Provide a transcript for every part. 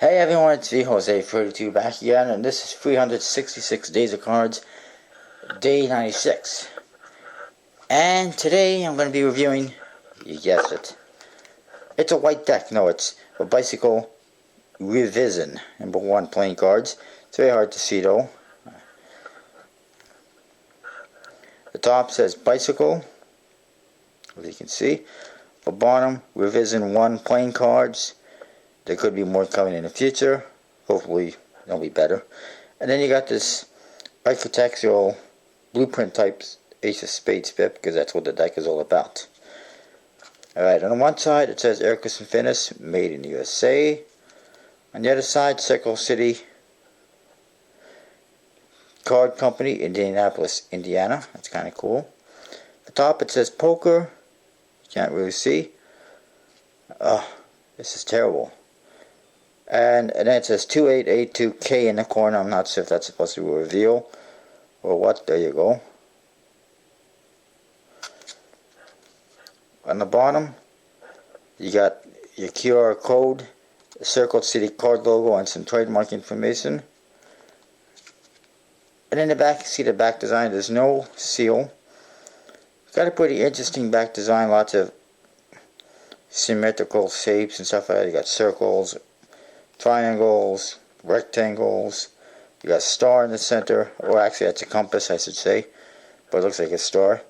Hey everyone, it's VJose32 back again, and this is 366 Days of Cards, day 96. And today I'm going to be reviewing, you guessed it, it's a white deck. No, it's a Bicycle Revision, number 1 playing cards. It's very hard to see though. The top says Bicycle, as you can see. The bottom, Revision 1 playing cards. There could be more coming in the future. Hopefully they'll be better. And then you got this architectural blueprint type Ace of Spades pip, because that's what the deck is all about. Alright, on the one side it says Ericus Infinis, made in the USA. On the other side, Circle City Card Company, Indianapolis, Indiana. That's kind of cool. At the top it says Poker. You can't really see. This is terrible. And then it says 2882K in the corner. I'm not sure if that's supposed to be a reveal or what. There you go. On the bottom, you got your QR code, the Circle City card logo, and some trademark information. And in the back, you see the back design. There's no seal. Got a pretty interesting back design. Lots of symmetrical shapes and stuff like that. You got circles, triangles, rectangles. You got a star in the center, or actually that's a compass I should say, but it looks like a star.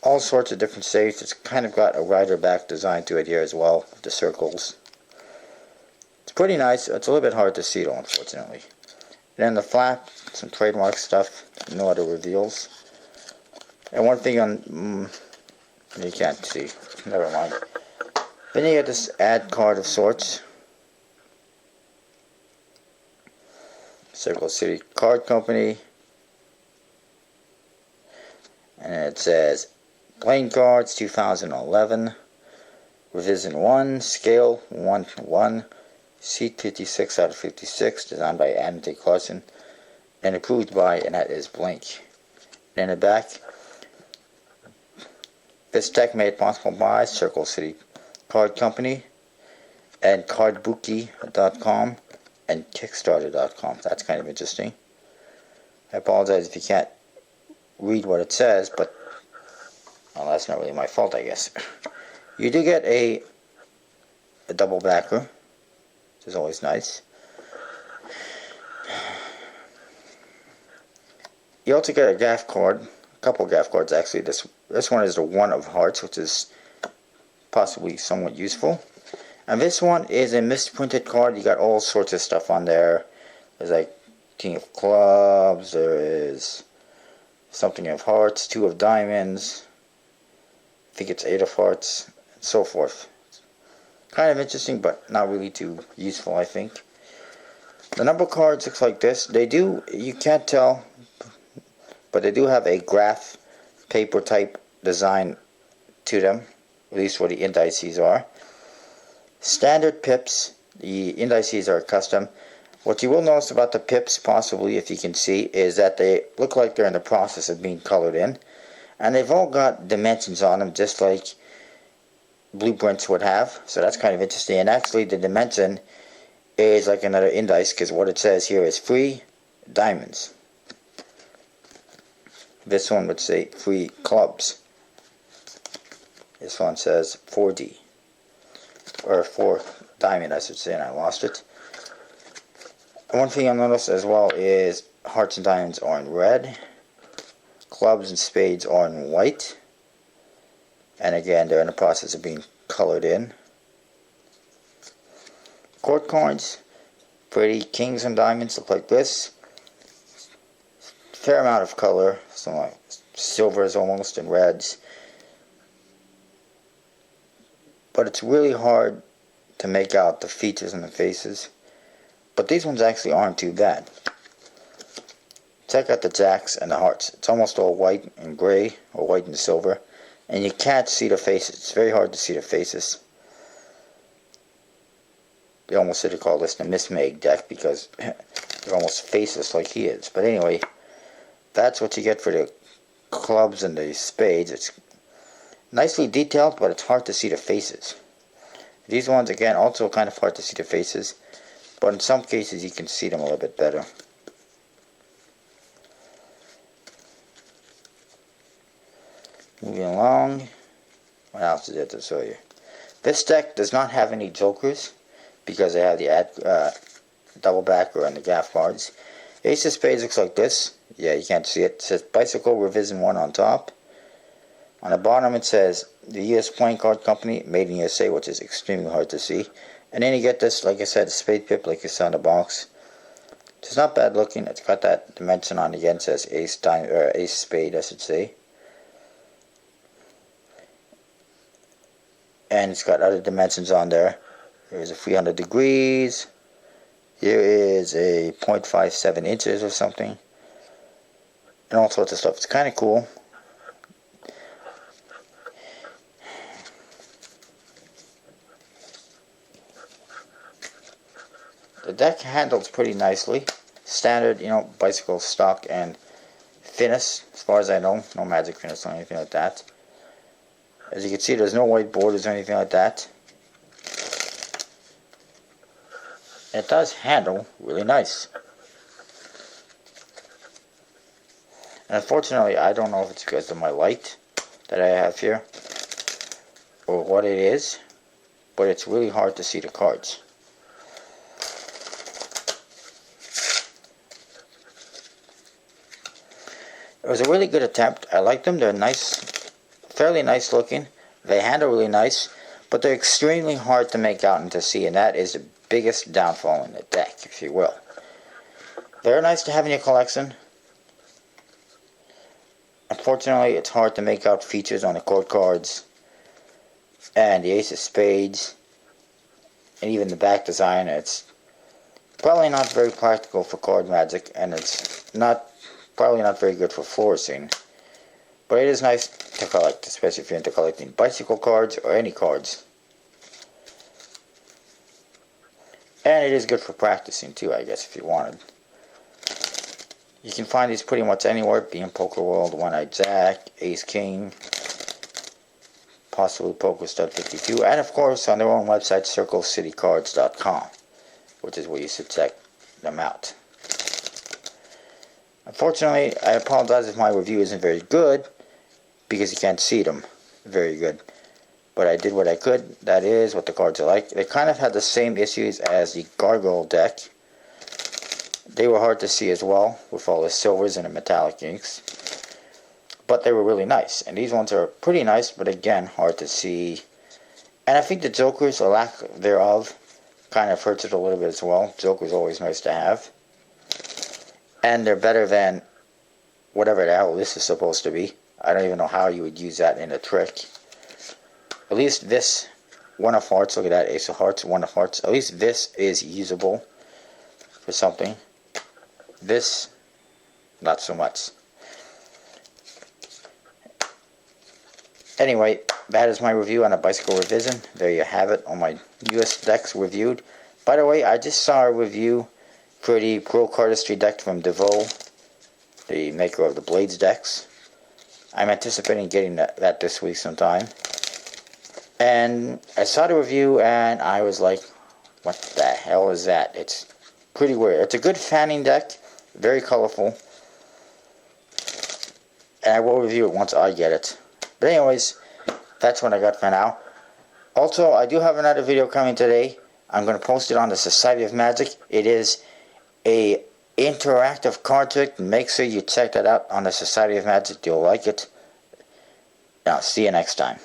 All sorts of different shapes. It's kind of got a rider back design to it here as well, with the circles. It's pretty nice. It's a little bit hard to see though, unfortunately. And then the flap, some trademark stuff, no other reveals. And one thing on, you can't see, never mind. Then you get this ad card of sorts. Circle City Card Company. And it says Playing Cards 2011. Revision 1, Scale 1:1. Seat 56 out of 56. Designed by Adam J. Clarkson. And approved by, and that is blank. And in the back, this deck made possible by Circle City Card Company and cardbookie.com and kickstarter.com. That's kind of interesting. I apologize if you can't read what it says, but well, that's not really my fault, I guess. You do get a double backer, which is always nice. You also get a gaff card, a couple gaff cards actually. This one is the One of Hearts, which is possibly somewhat useful. And this one is a misprinted card. You got all sorts of stuff on there. There's like King of Clubs, there is something of Hearts, Two of Diamonds, I think it's Eight of Hearts, and so forth. Kind of interesting, but not really too useful, I think. The number cards look like this. They do, you can't tell, but they do have a graph paper type design to them, at least where the indices are. Standard pips, the indices are custom. What you will notice about the pips, possibly, if you can see, is that they look like they're in the process of being colored in. And they've all got dimensions on them, just like blueprints would have. So that's kind of interesting. And actually, the dimension is like another indice, because what it says here is free diamonds. This one would say free clubs. This one says 4D. Or 4 diamond, I should say, and I lost it. One thing you'll notice as well is hearts and diamonds are in red. Clubs and spades are in white. And again, they're in the process of being colored in. Court cards, pretty kings and diamonds look like this. Fair amount of color, some like silvers almost and reds. But it's really hard to make out the features and the faces. But these ones actually aren't too bad. Check out the jacks and the hearts. It's almost all white and gray, or white and silver. And you can't see the faces. It's very hard to see the faces. They almost should have called this the mismade deck, because they're almost faceless like he is. But anyway, that's what you get for the clubs and the spades. It's nicely detailed, but it's hard to see the faces. These ones, again, also kind of hard to see the faces, but in some cases you can see them a little bit better. Moving along, what else is there to show you? This deck does not have any jokers because they have the double backer and the gaff cards. Ace of Spades looks like this. Yeah, you can't see it. It says Bicycle Revision 1 on top. On the bottom it says the U.S. Playing Card Company, made in USA, which is extremely hard to see. And then you get this, like I said, spade pip like you saw in the box. It's not bad looking. It's got that dimension on it again. It says Ace Spade, I should say. And it's got other dimensions on there. There's a 300 degrees. Here is a 0.57 inches or something. And all sorts of stuff. It's kind of cool. The deck handles pretty nicely. Standard, bicycle stock and finish, as far as I know. No magic finish or anything like that. As you can see, there's no white borders or anything like that. It does handle really nice. And unfortunately, I don't know if it's because of my light that I have here or what it is, but it's really hard to see the cards. It was a really good attempt. I like them. They're nice, fairly nice looking. They handle really nice, but they're extremely hard to make out and to see, and that is the biggest downfall in the deck, if you will. They're nice to have in your collection. Unfortunately, it's hard to make out features on the court cards and the Ace of Spades and even the back design. It's probably not very practical for card magic, and it's probably not very good for forcing. But it is nice to collect, especially if you're into collecting bicycle cards or any cards. And it is good for practicing too, I guess, if you wanted. You can find these pretty much anywhere, be in Poker World, One-Eyed Jack, Ace King, possibly Poker Stud 52, and of course on their own website, CircleCityCards.com, which is where you should check them out. Unfortunately, I apologize if my review isn't very good, because you can't see them very good. But I did what I could. That is what the cards are like. They kind of had the same issues as the Gargoyle deck. They were hard to see as well, with all the silvers and the metallic inks. But they were really nice. And these ones are pretty nice, but again, hard to see. And I think the Jokers, or lack thereof, kind of hurts it a little bit as well. Joker's always nice to have. And they're better than whatever the hell this is supposed to be. I don't even know how you would use that in a trick. At least this One of Hearts, look at that, Ace of Hearts, One of Hearts. At least this is usable for something. This, not so much. Anyway, that is my review on a Bicycle Revision. There you have it, on my US decks reviewed. By the way, I just saw a review for the Pro Cardistry deck from DeVoe, the maker of the Blades decks. I'm anticipating getting that this week sometime. And I saw the review and I was like, what the hell is that? It's pretty weird. It's a good fanning deck, very colorful. And I will review it once I get it. But anyways, that's what I got for now. Also, I do have another video coming today. I'm going to post it on the Society of Magic. It is a interactive card trick. Make sure you check that out on the Society of Magic. You'll like it. Now, see you next time.